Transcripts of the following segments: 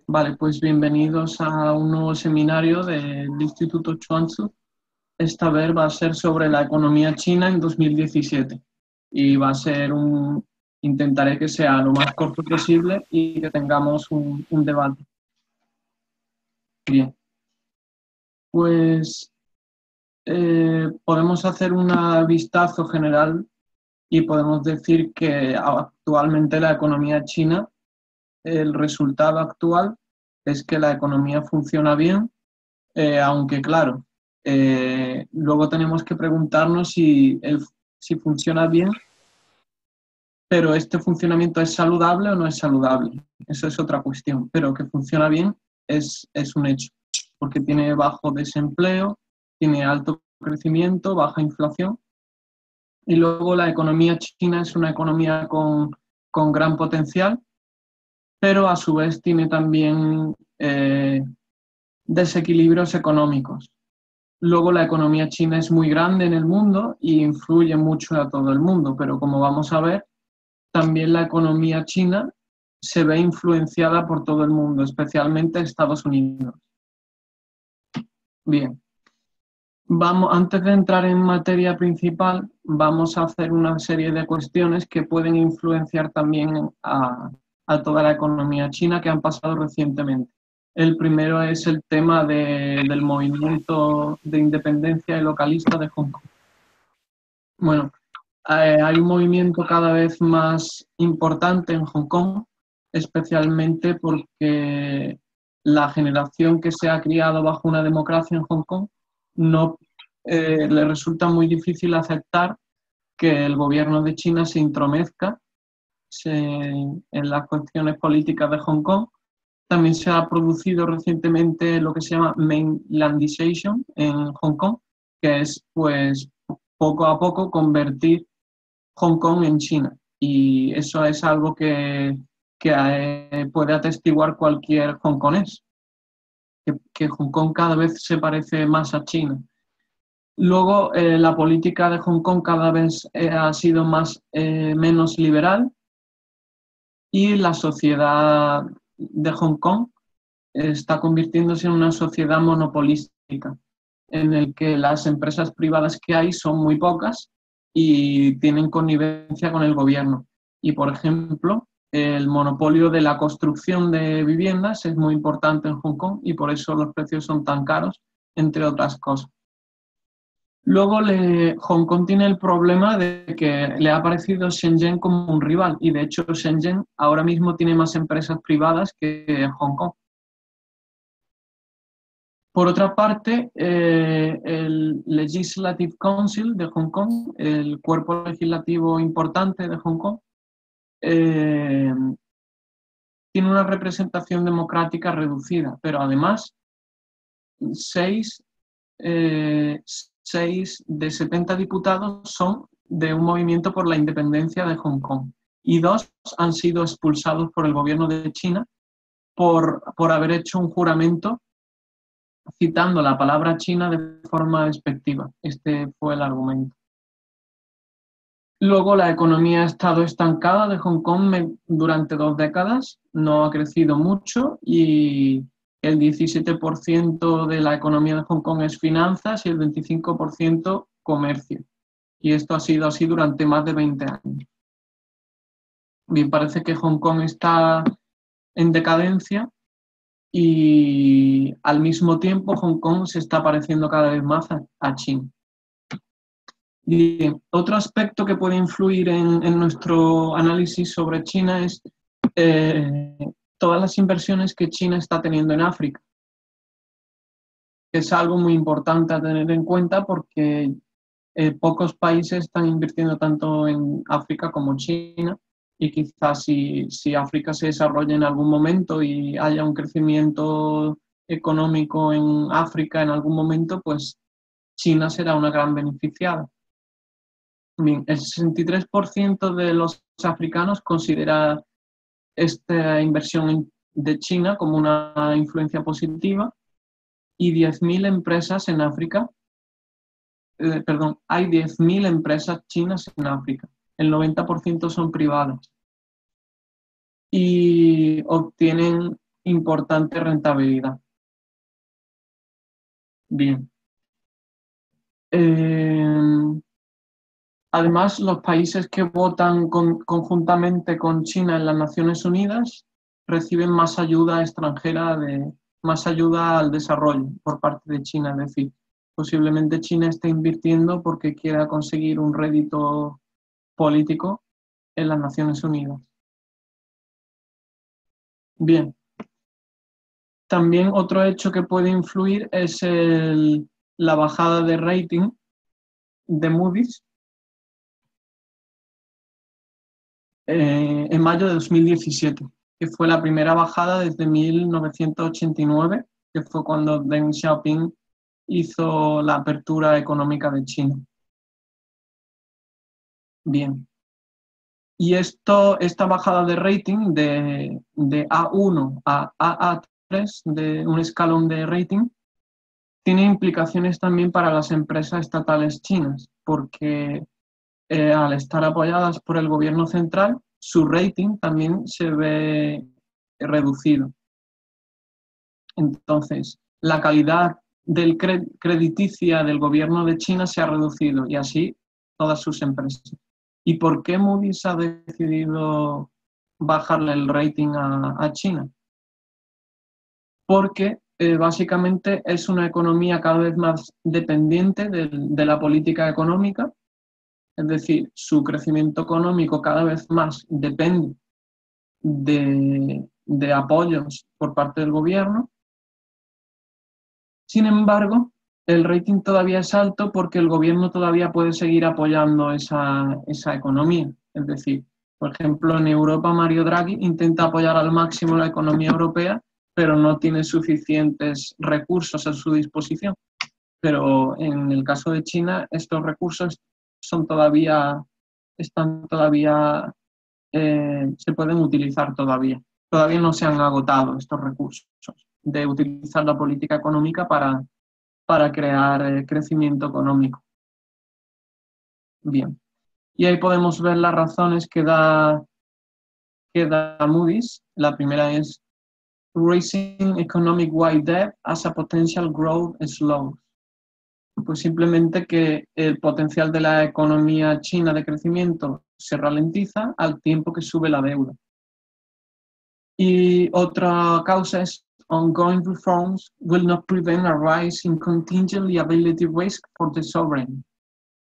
Vale, pues bienvenidos a un nuevo seminario del Instituto Chuanzu. Esta vez va a ser sobre la economía china en 2017 y va a ser intentaré que sea lo más corto posible y que tengamos un debate. Bien, pues podemos hacer un vistazo general y podemos decir que actualmente la economía china, el resultado actual es que la economía funciona bien. Aunque claro, luego tenemos que preguntarnos si funciona bien, pero este funcionamiento es saludable o no es saludable. Eso es otra cuestión, pero que funciona bien es un hecho, porque tiene bajo desempleo, tiene alto crecimiento, baja inflación, y luego la economía china es una economía con gran potencial, pero a su vez tiene también desequilibrios económicos. Luego la economía china es muy grande en el mundo y influye mucho a todo el mundo, pero como vamos a ver, también la economía china se ve influenciada por todo el mundo, especialmente Estados Unidos. Bien, antes de entrar en materia principal, vamos a hacer una serie de cuestiones que pueden influenciar también a toda la economía china que han pasado recientemente. El primero es el tema del movimiento de independencia y localista de Hong Kong. Bueno, hay un movimiento cada vez más importante en Hong Kong, especialmente porque la generación que se ha criado bajo una democracia en Hong Kong no le resulta muy difícil aceptar que el gobierno de China se intromezca en las cuestiones políticas de Hong Kong. También se ha producido recientemente lo que se llama mainlandization en Hong Kong, que es pues poco a poco convertir Hong Kong en China. Y eso es algo que puede atestiguar cualquier hongkonés, que Hong Kong cada vez se parece más a China. Luego, la política de Hong Kong cada vez ha sido menos liberal y la sociedad de Hong Kong está convirtiéndose en una sociedad monopolística, en el que las empresas privadas que hay son muy pocas y tienen connivencia con el gobierno. Y, por ejemplo, el monopolio de la construcción de viviendas es muy importante en Hong Kong y por eso los precios son tan caros, entre otras cosas. Luego, Hong Kong tiene el problema de que le ha aparecido Shenzhen como un rival y de hecho Shenzhen ahora mismo tiene más empresas privadas que Hong Kong. Por otra parte, el Legislative Council de Hong Kong, el cuerpo legislativo importante de Hong Kong, eh, tiene una representación democrática reducida, pero además 6, 6 de 70 diputados son de un movimiento por la independencia de Hong Kong y 2 han sido expulsados por el gobierno de China por haber hecho un juramento citando la palabra china de forma despectiva. Este fue el argumento. Luego, la economía ha estado estancada de Hong Kong durante 2 décadas, no ha crecido mucho y el 17% de la economía de Hong Kong es finanzas y el 25% comercio. Y esto ha sido así durante más de 20 años. Bien, parece que Hong Kong está en decadencia y al mismo tiempo Hong Kong se está pareciendo cada vez más a China. Bien, otro aspecto que puede influir en nuestro análisis sobre China es eh, todas las inversiones que China está teniendo en África. Es algo muy importante a tener en cuenta porque pocos países están invirtiendo tanto en África como China y quizás si África se desarrolla en algún momento y haya un crecimiento económico en África en algún momento, pues China será una gran beneficiada. Bien, el 63% de los africanos considera esta inversión de China como una influencia positiva y 10.000 empresas en África, hay 10.000 empresas chinas en África, el 90% son privadas y obtienen importante rentabilidad. Bien. Además, los países que votan conjuntamente con China en las Naciones Unidas reciben más ayuda extranjera, más ayuda al desarrollo por parte de China. Es decir, posiblemente China esté invirtiendo porque quiera conseguir un rédito político en las Naciones Unidas. Bien. También otro hecho que puede influir es la bajada de rating de Moody's en mayo de 2017, que fue la primera bajada desde 1989, que fue cuando Deng Xiaoping hizo la apertura económica de China. Bien. Y esta bajada de rating de A1 a AA3, de un escalón de rating, tiene implicaciones también para las empresas estatales chinas, porque al estar apoyadas por el gobierno central, su rating también se ve reducido. Entonces, la calidad crediticia del gobierno de China se ha reducido y así todas sus empresas. ¿Y por qué Moody's ha decidido bajarle el rating a China? Porque básicamente es una economía cada vez más dependiente de la política económica, es decir, su crecimiento económico cada vez más depende de apoyos por parte del gobierno. Sin embargo, el rating todavía es alto porque el gobierno todavía puede seguir apoyando esa economía. Es decir, por ejemplo, en Europa Mario Draghi intenta apoyar al máximo la economía europea, pero no tiene suficientes recursos a su disposición. Pero en el caso de China, estos recursos están todavía, se pueden utilizar todavía. Todavía no se han agotado estos recursos de utilizar la política económica para crear crecimiento económico. Bien. Y ahí podemos ver las razones que da Moody's. La primera es Raising Economic Wide Debt as a Potential Growth Slows. Pues simplemente que el potencial de la economía china de crecimiento se ralentiza al tiempo que sube la deuda. Y otra causa es ongoing reforms will not prevent a rise in contingent liability risk for the sovereign.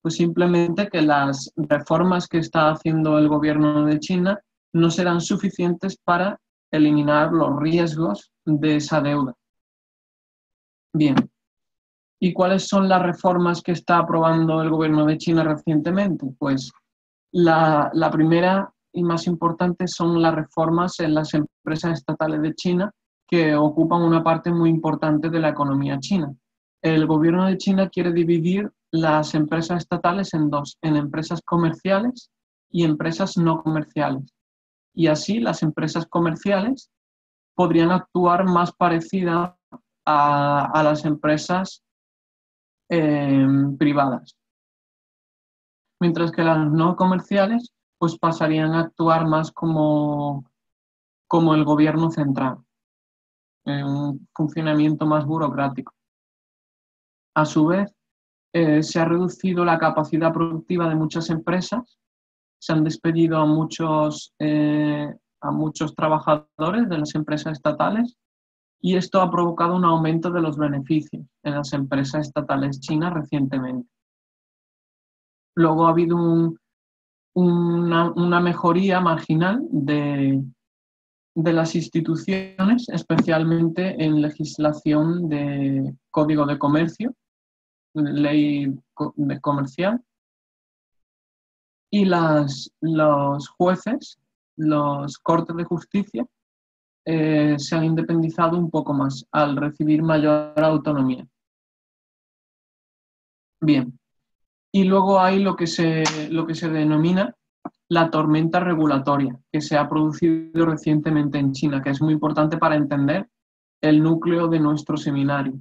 Pues simplemente que las reformas que está haciendo el gobierno de China no serán suficientes para eliminar los riesgos de esa deuda. Bien. ¿Y cuáles son las reformas que está aprobando el gobierno de China recientemente? Pues la primera y más importante son las reformas en las empresas estatales de China, que ocupan una parte muy importante de la economía china. El gobierno de China quiere dividir las empresas estatales en dos, en empresas comerciales y empresas no comerciales. Y así las empresas comerciales podrían actuar más parecidas a las empresas privadas. Mientras que las no comerciales pues pasarían a actuar más como el gobierno central, en un funcionamiento más burocrático. A su vez, se ha reducido la capacidad productiva de muchas empresas, se han despedido a muchos trabajadores de las empresas estatales y esto ha provocado un aumento de los beneficios en las empresas estatales chinas recientemente. Luego ha habido una mejoría marginal de las instituciones, especialmente en legislación de código de comercio, ley comercial, y los jueces, los cortes de justicia, se han independizado un poco más al recibir mayor autonomía. Bien. Y luego hay lo que se denomina la tormenta regulatoria, que se ha producido recientemente en China, que es muy importante para entender el núcleo de nuestro seminario.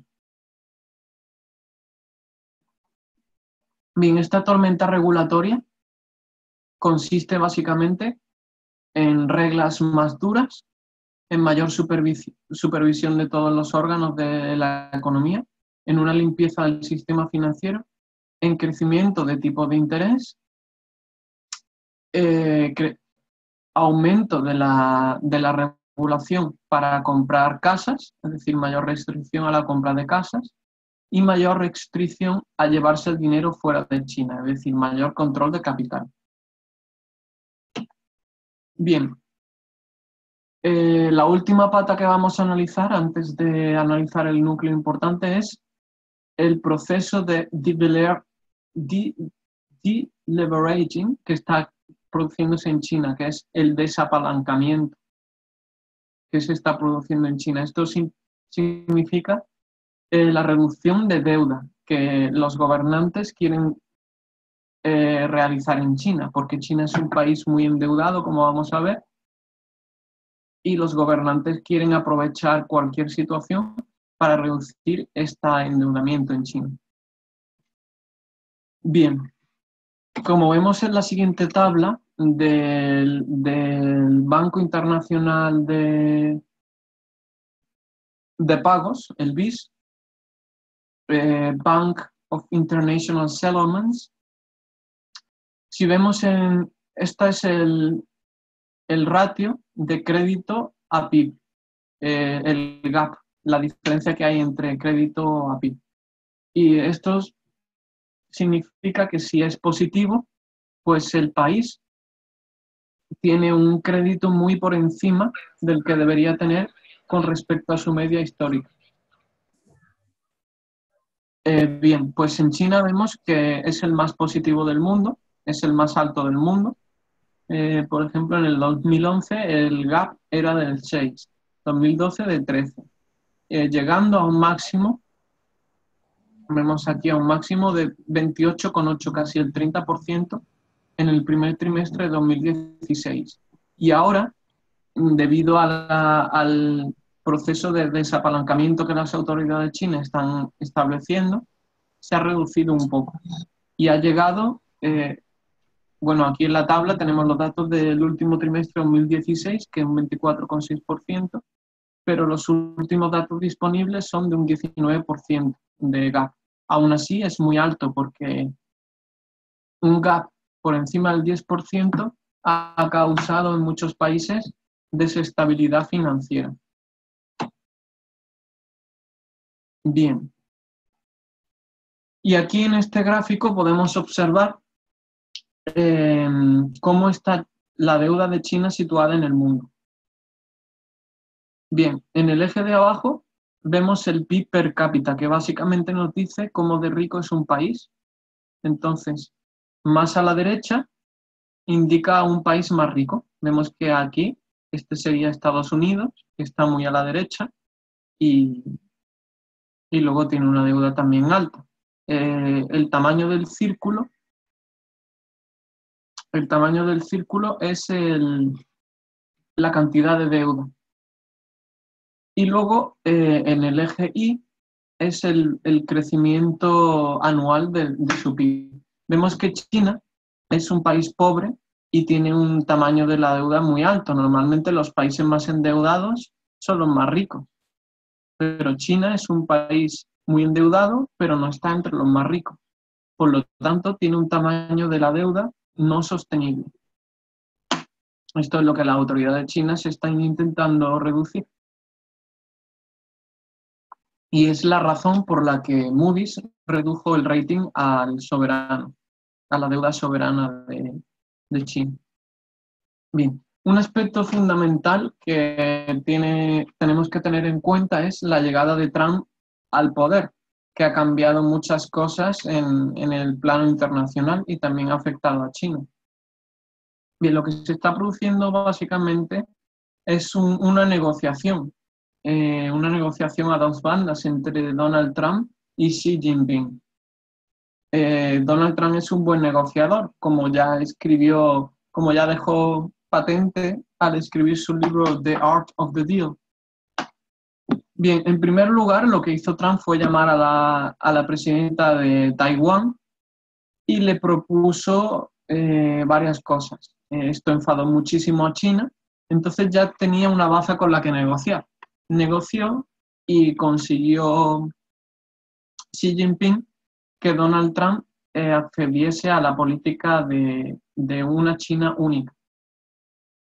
Bien, esta tormenta regulatoria consiste básicamente en reglas más duras en mayor supervisión de todos los órganos de la economía, en una limpieza del sistema financiero, en crecimiento de tipos de interés, aumento de la regulación para comprar casas, es decir, mayor restricción a la compra de casas, y mayor restricción a llevarse el dinero fuera de China, es decir, mayor control de capital. Bien, la última pata que vamos a analizar, antes de analizar el núcleo importante, es el proceso de deleveraging que está produciéndose en China, que es el desapalancamiento que se está produciendo en China. Esto significa la reducción de deuda que los gobernantes quieren realizar en China, porque China es un país muy endeudado, como vamos a ver, y los gobernantes quieren aprovechar cualquier situación para reducir este endeudamiento en China. Bien, como vemos en la siguiente tabla del Banco Internacional de Pagos, el BIS, Bank of International Settlements, si vemos esta es el ratio de crédito a PIB, el gap, la diferencia que hay entre crédito a PIB. Y esto significa que si es positivo, pues el país tiene un crédito muy por encima del que debería tener con respecto a su media histórica. Bien, pues en China vemos que es el más positivo del mundo, es el más alto del mundo. Por ejemplo, en el 2011 el gap era del 6, 2012 de 13, llegando a un máximo, vemos aquí a un máximo de 28,8, casi el 30% en el primer trimestre de 2016. Y ahora, debido al proceso de desapalancamiento que las autoridades chinas están estableciendo, se ha reducido un poco y ha llegado, bueno, aquí en la tabla tenemos los datos del último trimestre de 2016, que es un 24,6%, pero los últimos datos disponibles son de un 19% de gap. Aún así es muy alto porque un gap por encima del 10% ha causado en muchos países desestabilidad financiera. Bien. Y aquí en este gráfico podemos observar cómo está la deuda de China situada en el mundo. Bien, en el eje de abajo vemos el PIB per cápita, que básicamente nos dice cómo de rico es un país. Entonces, más a la derecha indica un país más rico. Vemos que aquí, este sería Estados Unidos, que está muy a la derecha, y luego tiene una deuda también alta. El tamaño del círculo es la cantidad de deuda. Y luego en el eje Y es el crecimiento anual de su PIB. Vemos que China es un país pobre y tiene un tamaño de la deuda muy alto. Normalmente los países más endeudados son los más ricos. Pero China es un país muy endeudado, pero no está entre los más ricos. Por lo tanto, tiene un tamaño de la deuda no sostenible. Esto es lo que las autoridades chinas están intentando reducir. Y es la razón por la que Moody's redujo el rating al soberano, a la deuda soberana de China. Bien, un aspecto fundamental que tenemos que tener en cuenta es la llegada de Trump al poder, que ha cambiado muchas cosas en el plano internacional y también ha afectado a China. Bien, lo que se está produciendo básicamente es una negociación a dos bandas entre Donald Trump y Xi Jinping. Donald Trump es un buen negociador, como ya dejó patente al escribir su libro The Art of the Deal. Bien, en primer lugar, lo que hizo Trump fue llamar a la presidenta de Taiwán y le propuso varias cosas. Esto enfadó muchísimo a China Entonces ya tenía una baza con la que negociar. Negoció y consiguió Xi Jinping que Donald Trump accediese a la política de una China única.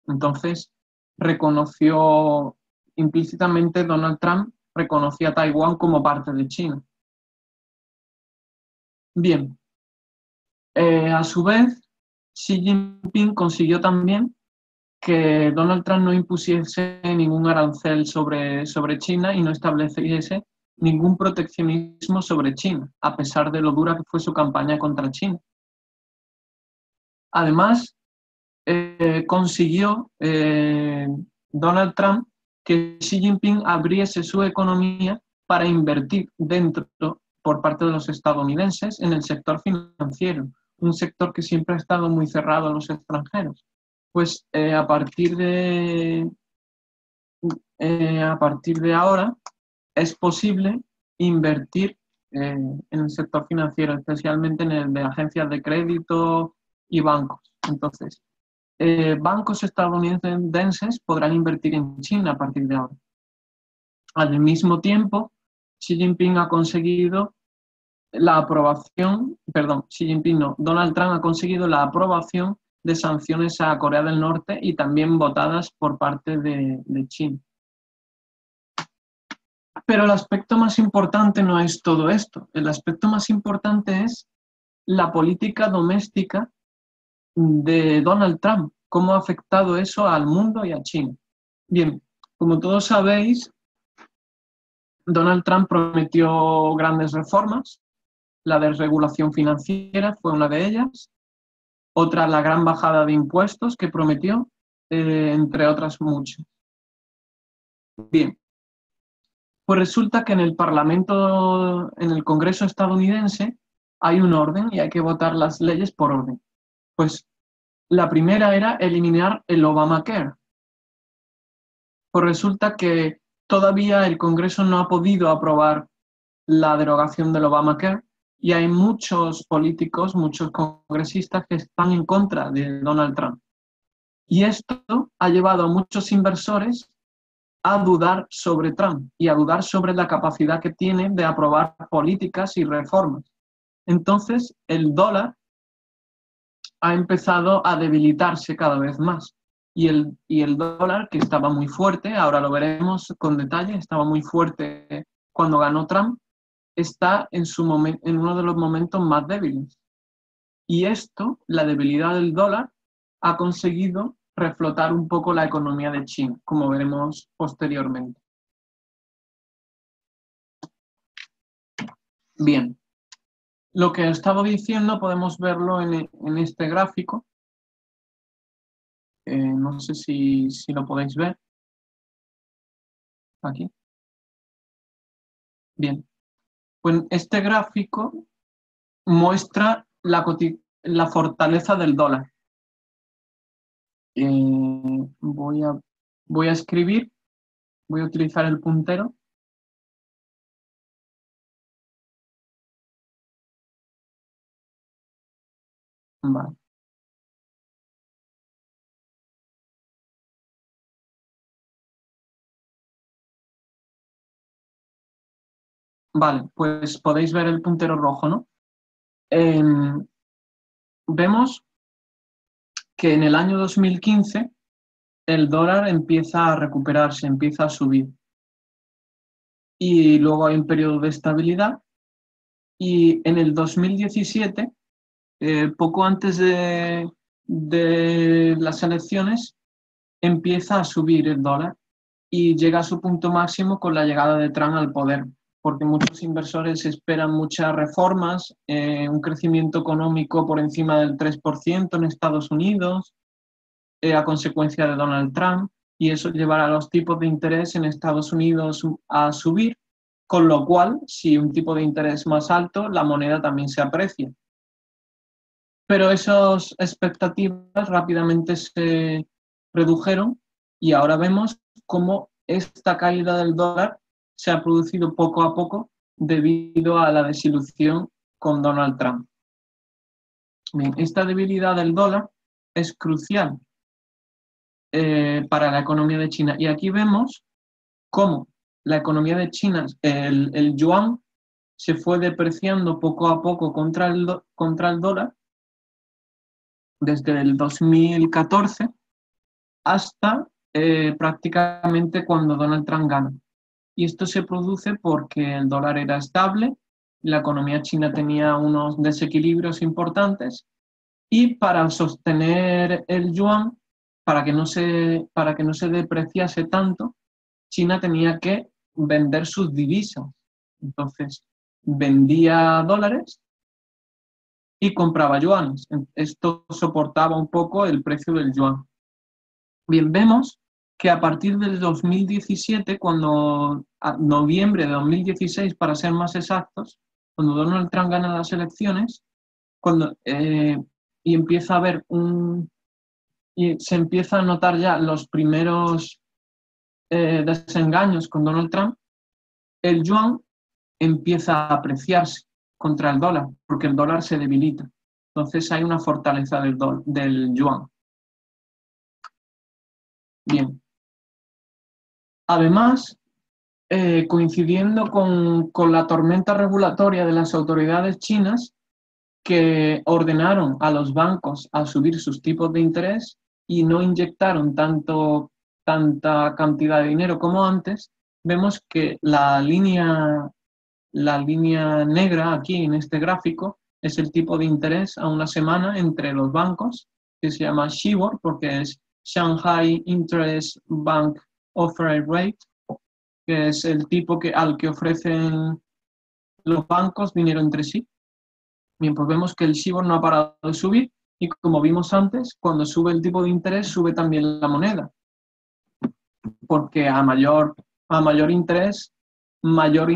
Entonces, reconoció implícitamente Donald Trump, reconocía a Taiwán como parte de China. Bien, a su vez, Xi Jinping consiguió también que Donald Trump no impusiese ningún arancel sobre China y no estableciese ningún proteccionismo sobre China, a pesar de lo dura que fue su campaña contra China. Además, consiguió Donald Trump que Xi Jinping abriese su economía para invertir dentro, por parte de los estadounidenses, en el sector financiero, un sector que siempre ha estado muy cerrado a los extranjeros. Pues a partir de ahora es posible invertir en el sector financiero, especialmente en el de agencias de crédito y bancos. Entonces, bancos estadounidenses podrán invertir en China a partir de ahora. Al mismo tiempo, Xi Jinping ha conseguido la aprobación, perdón, Xi Jinping no, Donald Trump ha conseguido la aprobación de sanciones a Corea del Norte y también votadas por parte de China. Pero el aspecto más importante no es todo esto. El aspecto más importante es la política doméstica de Donald Trump, cómo ha afectado eso al mundo y a China. Bien, como todos sabéis, Donald Trump prometió grandes reformas. La desregulación financiera fue una de ellas. Otra, la gran bajada de impuestos que prometió, entre otras muchas. Bien, pues resulta que en el Parlamento, en el Congreso estadounidense, hay un orden y hay que votar las leyes por orden. Pues la primera era eliminar el Obamacare. Pues resulta que todavía el Congreso no ha podido aprobar la derogación del Obamacare y hay muchos políticos, muchos congresistas que están en contra de Donald Trump. Y esto ha llevado a muchos inversores a dudar sobre Trump y a dudar sobre la capacidad que tiene de aprobar políticas y reformas. Entonces, el dólar ha empezado a debilitarse cada vez más. Y el dólar, que estaba muy fuerte, ahora lo veremos con detalle, estaba muy fuerte cuando ganó Trump, está en uno de los momentos más débiles. Y esto, la debilidad del dólar, ha conseguido reflotar un poco la economía de China, como veremos posteriormente. Bien, lo que estaba diciendo podemos verlo en este gráfico. No sé si lo podéis ver. Aquí. Bien. Pues este gráfico muestra la fortaleza del dólar. Voy a escribir, voy a utilizar el puntero. Vale. Vale, pues podéis ver el puntero rojo, ¿no? Vemos que en el año 2015 el dólar empieza a recuperarse, empieza a subir. Y luego hay un periodo de estabilidad. Y en el 2017, poco antes de las elecciones, empieza a subir el dólar y llega a su punto máximo con la llegada de Trump al poder, porque muchos inversores esperan muchas reformas, un crecimiento económico por encima del 3% en Estados Unidos, a consecuencia de Donald Trump, y eso llevará a los tipos de interés en Estados Unidos a subir, con lo cual, si un tipo de interés más alto, la moneda también se aprecia. Pero esas expectativas rápidamente se redujeron y ahora vemos cómo esta caída del dólar se ha producido poco a poco debido a la desilusión con Donald Trump. Bien, esta debilidad del dólar es crucial para la economía de China. Y aquí vemos cómo la economía de China, el yuan, se fue depreciando poco a poco contra el dólar desde el 2014 hasta prácticamente cuando Donald Trump gana. Y esto se produce porque el dólar era estable, la economía china tenía unos desequilibrios importantes y para sostener el yuan, para que no se depreciase tanto, China tenía que vender sus divisas. Entonces, vendía dólares y compraba yuanes. Esto soportaba un poco el precio del yuan. Bien, vemos que a partir del 2017, a noviembre de 2016, para ser más exactos, cuando Donald Trump gana las elecciones, y empieza a haber y se empieza a notar ya los primeros desengaños con Donald Trump, el yuan empieza a apreciarse contra el dólar, porque el dólar se debilita. Entonces hay una fortaleza del yuan. Bien. Además, coincidiendo con la tormenta regulatoria de las autoridades chinas que ordenaron a los bancos a subir sus tipos de interés y no inyectaron tanta cantidad de dinero como antes, vemos que la línea negra aquí en este gráfico es el tipo de interés a una semana entre los bancos, que se llama SHIBOR, porque es Shanghai Interest Bank Offer Rate, que es el tipo al que ofrecen los bancos dinero entre sí. Bien, pues vemos que el SHIBOR no ha parado de subir y como vimos antes, cuando sube el tipo de interés, sube también la moneda, porque a mayor interés, mayor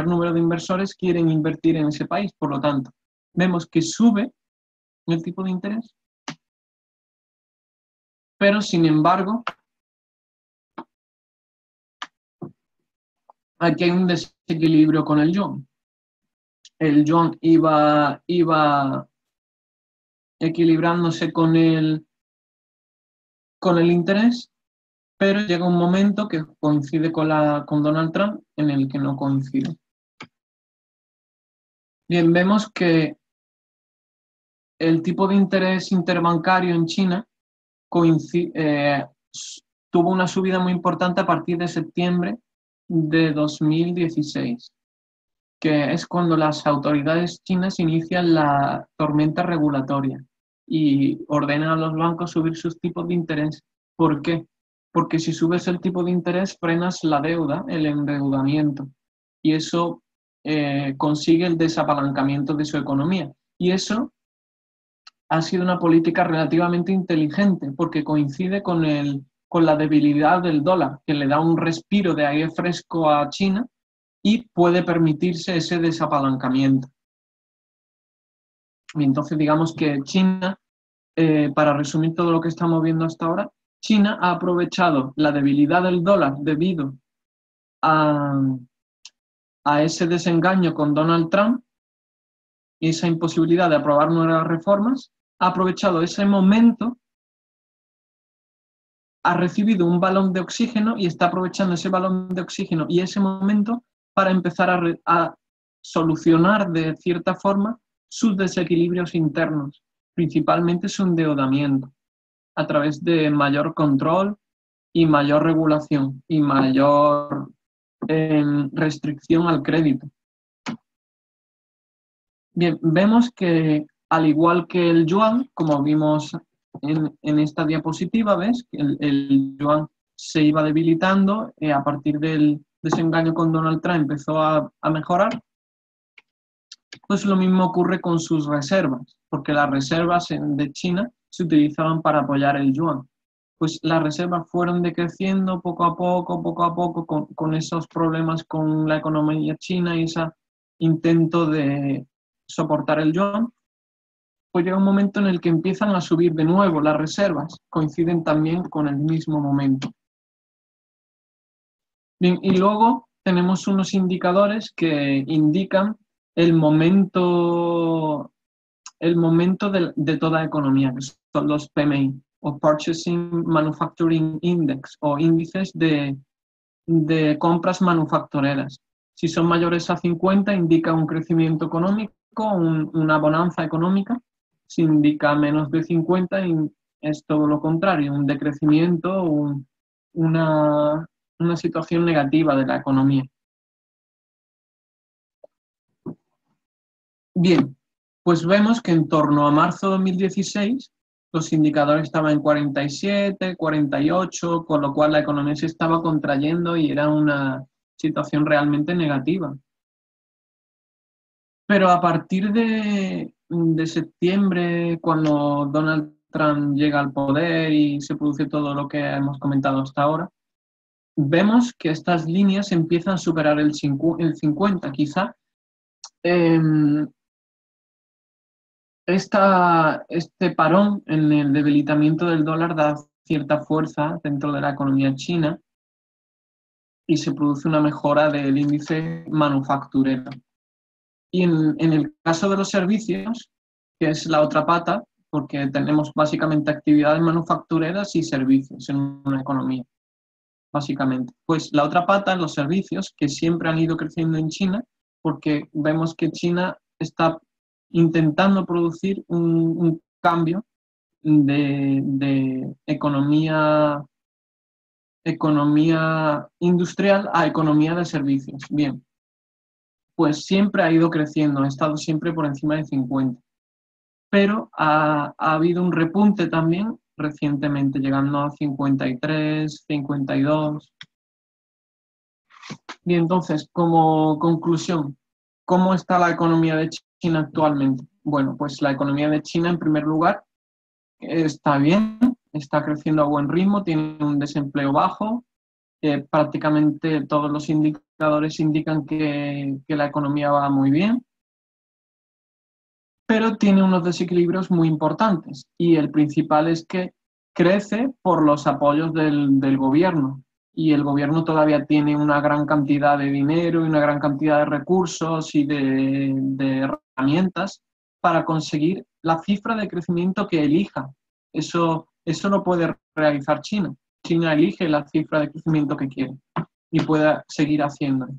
número de inversores quieren invertir en ese país. Por lo tanto, vemos que sube el tipo de interés, pero sin embargo, aquí hay un desequilibrio con el yuan. El yuan iba equilibrándose con el interés, pero llega un momento que coincide con Donald Trump en el que no coincide. Bien, vemos que el tipo de interés interbancario en China tuvo una subida muy importante a partir de septiembre de 2016, que es cuando las autoridades chinas inician la tormenta regulatoria y ordenan a los bancos subir sus tipos de interés. ¿Por qué? Porque si subes el tipo de interés, frenas la deuda, el endeudamiento, y eso consigue el desapalancamiento de su economía. Y eso ha sido una política relativamente inteligente, porque coincide con la debilidad del dólar, que le da un respiro de aire fresco a China y puede permitirse ese desapalancamiento. Y entonces digamos que China, para resumir todo lo que estamos viendo hasta ahora, China ha aprovechado la debilidad del dólar debido a ese desengaño con Donald Trump y esa imposibilidad de aprobar nuevas reformas, ha aprovechado ese momento, ha recibido un balón de oxígeno y está aprovechando ese balón de oxígeno y ese momento para empezar a solucionar de cierta forma sus desequilibrios internos, principalmente su endeudamiento, a través de mayor control y mayor regulación y mayor restricción al crédito. Bien, vemos que al igual que el yuan, como vimos en esta diapositiva, ves que el yuan se iba debilitando a partir del desengaño con Donald Trump, empezó a mejorar. Pues lo mismo ocurre con sus reservas, porque las reservas de China se utilizaban para apoyar el yuan. Pues las reservas fueron decreciendo poco a poco, con esos problemas con la economía china y ese intento de soportar el yuan. Pues llega un momento en el que empiezan a subir de nuevo las reservas, coinciden también con el mismo momento. Bien, y luego tenemos unos indicadores que indican el momento de toda economía, que son los PMI. o Purchasing Manufacturing Index, o índices de compras manufactureras. Si son mayores a 50, indica un crecimiento económico, una bonanza económica. Si indica menos de 50, es todo lo contrario, un decrecimiento, una situación negativa de la economía. Bien, pues vemos que en torno a marzo de 2016 los indicadores estaban en 47, 48, con lo cual la economía se estaba contrayendo y era una situación realmente negativa. Pero a partir de septiembre, cuando Donald Trump llega al poder y se produce todo lo que hemos comentado hasta ahora, vemos que estas líneas empiezan a superar el 50. Quizá este parón en el debilitamiento del dólar da cierta fuerza dentro de la economía china y se produce una mejora del índice manufacturero. Y en el caso de los servicios, que es la otra pata, porque tenemos básicamente actividades manufactureras y servicios en una economía, básicamente. Pues la otra pata, los servicios, que siempre han ido creciendo en China, porque vemos que China está intentando producir un cambio de economía industrial a economía de servicios. Bien, pues siempre ha ido creciendo, ha estado siempre por encima de 50. Pero ha habido un repunte también recientemente, llegando a 53, 52. Y entonces, como conclusión, ¿cómo está la economía de China actualmente? Bueno, pues la economía de China, en primer lugar, está bien, está creciendo a buen ritmo, tiene un desempleo bajo, prácticamente todos los indicadores indican que la economía va muy bien, pero tiene unos desequilibrios muy importantes y el principal es que crece por los apoyos del gobierno y el gobierno todavía tiene una gran cantidad de dinero y una gran cantidad de recursos y de herramientas para conseguir la cifra de crecimiento que elija. Eso lo puede realizar China. China elige la cifra de crecimiento que quiere y puede seguir haciéndolo.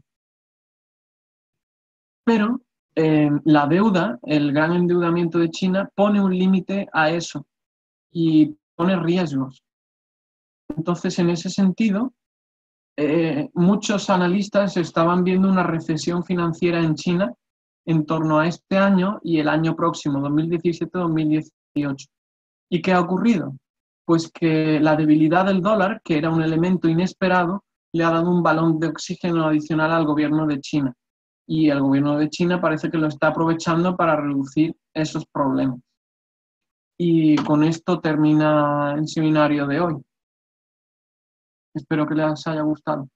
Pero la deuda, el gran endeudamiento de China, pone un límite a eso y pone riesgos. Entonces, en ese sentido, muchos analistas estaban viendo una recesión financiera en China en torno a este año y el año próximo, 2017-2018. ¿Y qué ha ocurrido? Pues que la debilidad del dólar, que era un elemento inesperado, le ha dado un balón de oxígeno adicional al gobierno de China. Y el gobierno de China parece que lo está aprovechando para reducir esos problemas. Y con esto termina el seminario de hoy. Espero que les haya gustado.